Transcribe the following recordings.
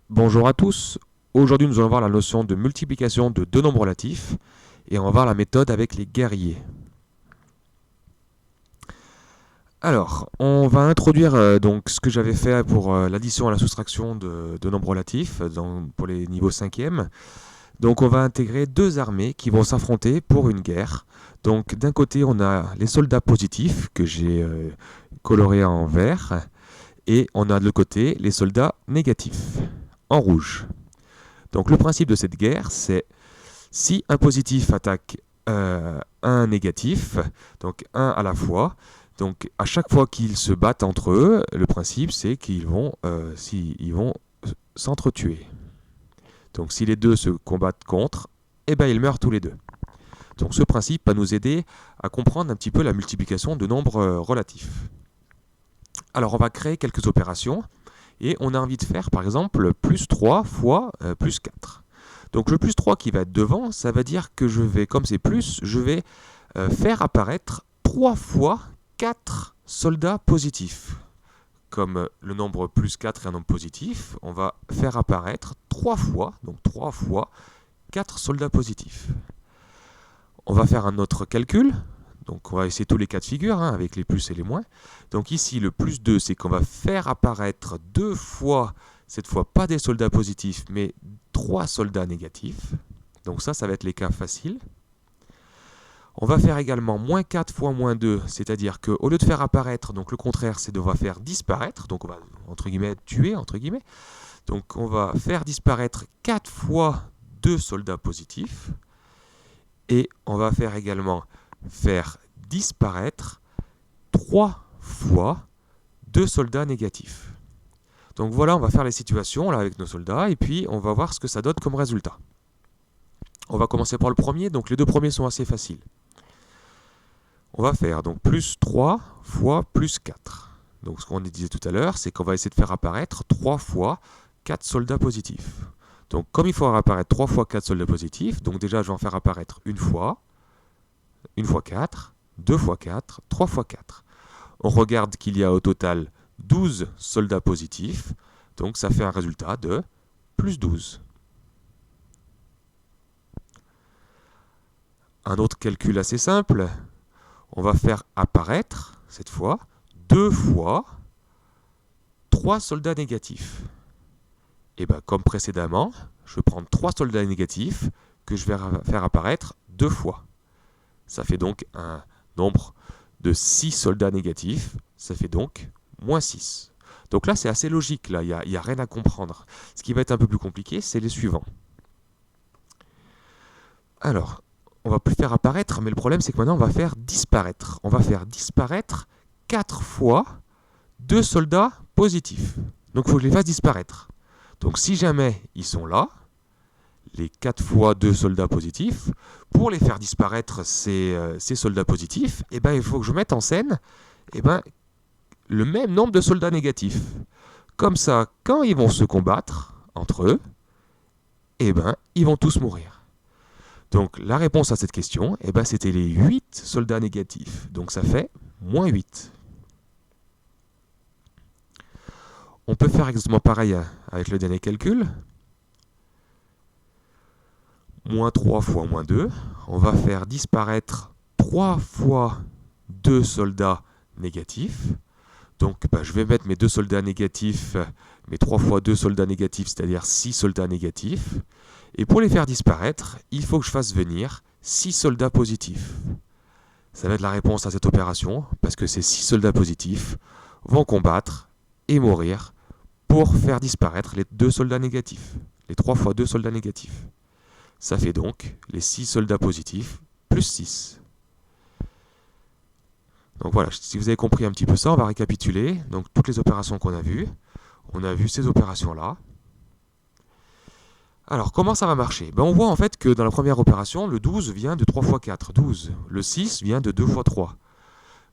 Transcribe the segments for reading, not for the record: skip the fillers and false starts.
Bonjour à tous. Aujourd'hui, nous allons voir la notion de multiplication de deux nombres relatifs et on va voir la méthode avec les guerriers. Alors, on va introduire donc ce que j'avais fait pour l'addition et la soustraction de nombres relatifs pour les niveaux 5e. Donc, on va intégrer deux armées qui vont s'affronter pour une guerre. Donc, d'un côté, on a les soldats positifs que j'ai colorés en vert et on a de l'autre côté les soldats négatifs en rouge. Donc, le principe de cette guerre, c'est si un positif attaque un négatif, donc un à la fois, donc à chaque fois qu'ils se battent entre eux, le principe c'est qu'ils vont s'entretuer. Donc si les deux se combattent contre, eh ben ils meurent tous les deux. Donc ce principe va nous aider à comprendre un petit peu la multiplication de nombres relatifs. Alors on va créer quelques opérations et on a envie de faire par exemple plus 3 fois plus 4. Donc le plus 3 qui va être devant, ça va dire que je vais, comme c'est plus, je vais faire apparaître 3 fois 4 soldats positifs. Comme le nombre plus 4 est un nombre positif, on va faire apparaître 3 fois, donc 3 fois 4 soldats positifs. On va faire un autre calcul, donc on va essayer tous les cas de figure, avec les plus et les moins. Donc ici, le plus 2, c'est qu'on va faire apparaître 2 fois, cette fois pas des soldats positifs, mais 3 soldats négatifs. Donc ça va être les cas faciles. On va faire également moins 4 fois moins 2, c'est-à-dire qu'au lieu de faire apparaître, donc le contraire, c'est de faire disparaître, donc on va, entre guillemets, tuer, entre guillemets. Donc on va faire disparaître 4 fois 2 soldats positifs, et on va faire également faire disparaître 3 fois 2 soldats négatifs. Donc voilà, on va faire les situations là avec nos soldats, et puis on va voir ce que ça donne comme résultat. On va commencer par le premier, donc les deux premiers sont assez faciles. On va faire donc plus 3 fois plus 4. Donc ce qu'on disait tout à l'heure, c'est qu'on va essayer de faire apparaître 3 fois 4 soldats positifs. Donc comme il faut apparaître 3 fois 4 soldats positifs, donc déjà je vais en faire apparaître une fois 4, 2 fois 4, 3 fois 4. On regarde qu'il y a au total 12 soldats positifs, donc ça fait un résultat de plus 12. Un autre calcul assez simple, on va faire apparaître, cette fois, 2 fois 3 soldats négatifs. Et bien comme précédemment, je vais prendre 3 soldats négatifs que je vais faire apparaître 2 fois. Ça fait donc un nombre de 6 soldats négatifs, ça fait donc moins 6. Donc là c'est assez logique, là, il n'y a rien à comprendre. Ce qui va être un peu plus compliqué, c'est les suivants. Alors, on va plus faire apparaître, mais le problème c'est que maintenant on va faire disparaître. On va faire disparaître 4 fois 2 soldats positifs. Donc il faut que je les fasse disparaître. Donc si jamais ils sont là, les 4 fois 2 soldats positifs, pour les faire disparaître ces soldats positifs, eh ben, il faut que je mette en scène le même nombre de soldats négatifs. Comme ça, quand ils vont se combattre entre eux, eh ben, ils vont tous mourir. Donc la réponse à cette question, eh ben, c'était les 8 soldats négatifs. Donc ça fait moins 8. On peut faire exactement pareil avec le dernier calcul. Moins 3 fois moins 2. On va faire disparaître 3 fois 2 soldats négatifs. Donc je vais mettre mes 2 soldats négatifs, mes 3 fois 2 soldats négatifs, c'est-à-dire 6 soldats négatifs. Et pour les faire disparaître, il faut que je fasse venir 6 soldats positifs. Ça va être la réponse à cette opération, parce que ces 6 soldats positifs vont combattre et mourir pour faire disparaître les 2 soldats négatifs, les 3 fois 2 soldats négatifs. Ça fait donc les 6 soldats positifs plus 6. Donc voilà, si vous avez compris un petit peu ça, on va récapituler. Donc toutes les opérations qu'on a vues. On a vu ces opérations-là. Alors comment ça va marcher? On voit en fait que dans la première opération, le 12 vient de 3 fois 4, 12. Le 6 vient de 2 fois 3.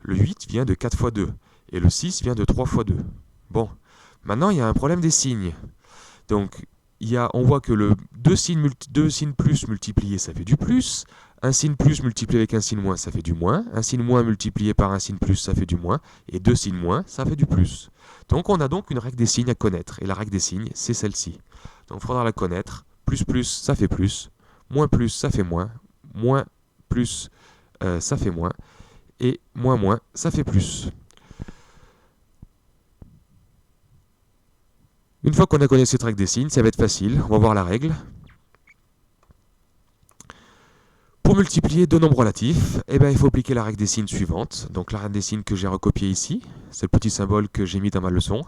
Le 8 vient de 4 fois 2. Et le 6 vient de 3 fois 2. Bon, maintenant il y a un problème des signes. Donc on voit que le 2 signes plus multipliés, ça fait du plus. un signe plus multiplié avec un signe moins, ça fait du moins. Un signe moins multiplié par un signe plus, ça fait du moins. Et deux signes moins, ça fait du plus. Donc on a donc une règle des signes à connaître. Et la règle des signes, c'est celle-ci. Donc il faudra la connaître. Plus, ça fait plus. Moins, ça fait moins. Moins, plus, ça fait moins. Et moins, ça fait plus. Une fois qu'on a connu cette règle des signes, ça va être facile. On va voir la règle. Pour multiplier deux nombres relatifs, il faut appliquer la règle des signes suivante. Donc la règle des signes que j'ai recopiée ici, c'est le petit symbole que j'ai mis dans ma leçon.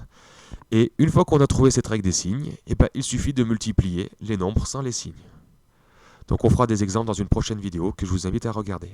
Et une fois qu'on a trouvé cette règle des signes, il suffit de multiplier les nombres sans les signes. Donc on fera des exemples dans une prochaine vidéo que je vous invite à regarder.